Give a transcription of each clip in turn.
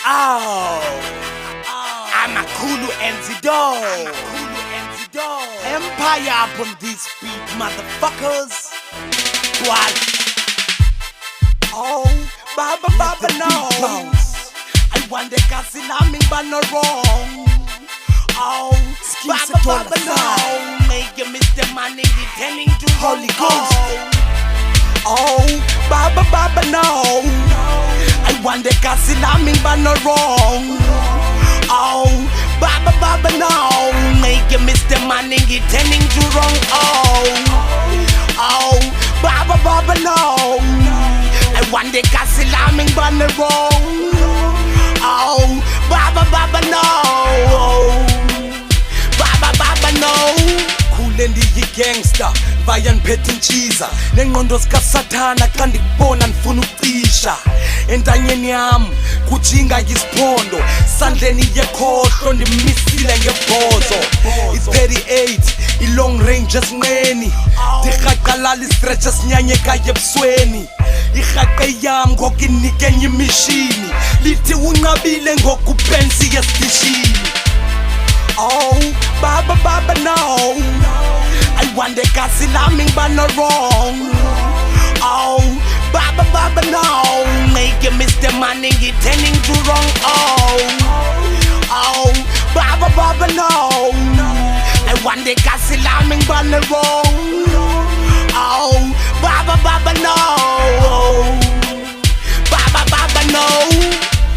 Oh, I'm a Kulu Enzido. Empire up on this beat, motherfuckers. What? Oh, Baba no. I want the Kasinami but no wrong. Oh, Baba no. Make you miss the money returning to Holy Ghost. Oh, Baba no. I want the Kasinami but no wrong. Oh, Baba no. Make you miss the money returning to wrong. Oh, Baba no. I want the Kasinami but no wrong. Oh, Baba no. Baba no. Kulendi yi-gangster vayan phethe intshiza nengqondo zikasathana xa ndikubona ndifuna ukucisha entanyeni yam kujinga yisiphondo sandleni yekhohlo ndimisile ngebhozo i-38 i-long range esinqeni ndirhaqalala istretch esinyanyekayo ebusweni irhaqe yam ngoku inikenye imishini lithi unqabile ngoku pensi yesitishini. Oh, Baba no. I want the Kasinami but no wrong. Oh, Baba no. Make you miss the money returning to wrong. Oh, Baba no. I want the Kasinami but no wrong. Oh, Baba no. Baba no.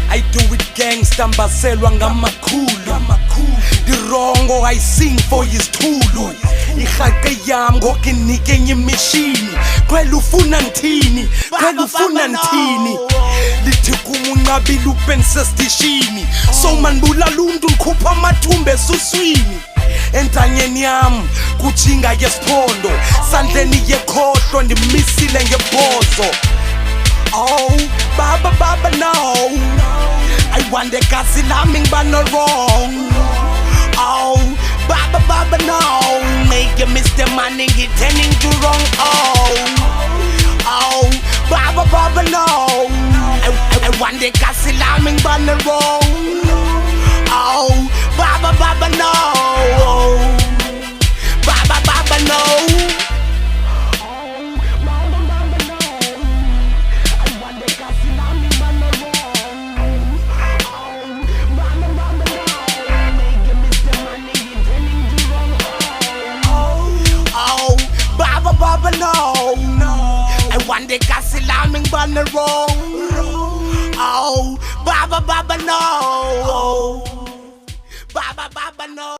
I do it gangsta mbaselwa ngamakhulu. Dirongo I sing for isithulu. Irhaqe yam ngoku inikenye imishini. Kwela ufuna nthini, kwela ufuna nthini. Lithi kum unqabile upensi esitishini. So manibulala umntu ndikhupha amathumba esuswini. Entanyeni yam kujinga yesiphondo sandleni yekhohlo ndimisile ngebhozo. Oh, Baba no. I want the Kasinami but no wrong. Oh, Baba no. Make you miss the money returning to wrong. Oh, Baba no. I want the Kasinami but no wrong. Oh, Baba no. Baba no. Baba no. I want the Kasinami but no wrong. Oh, Baba no. Baba no.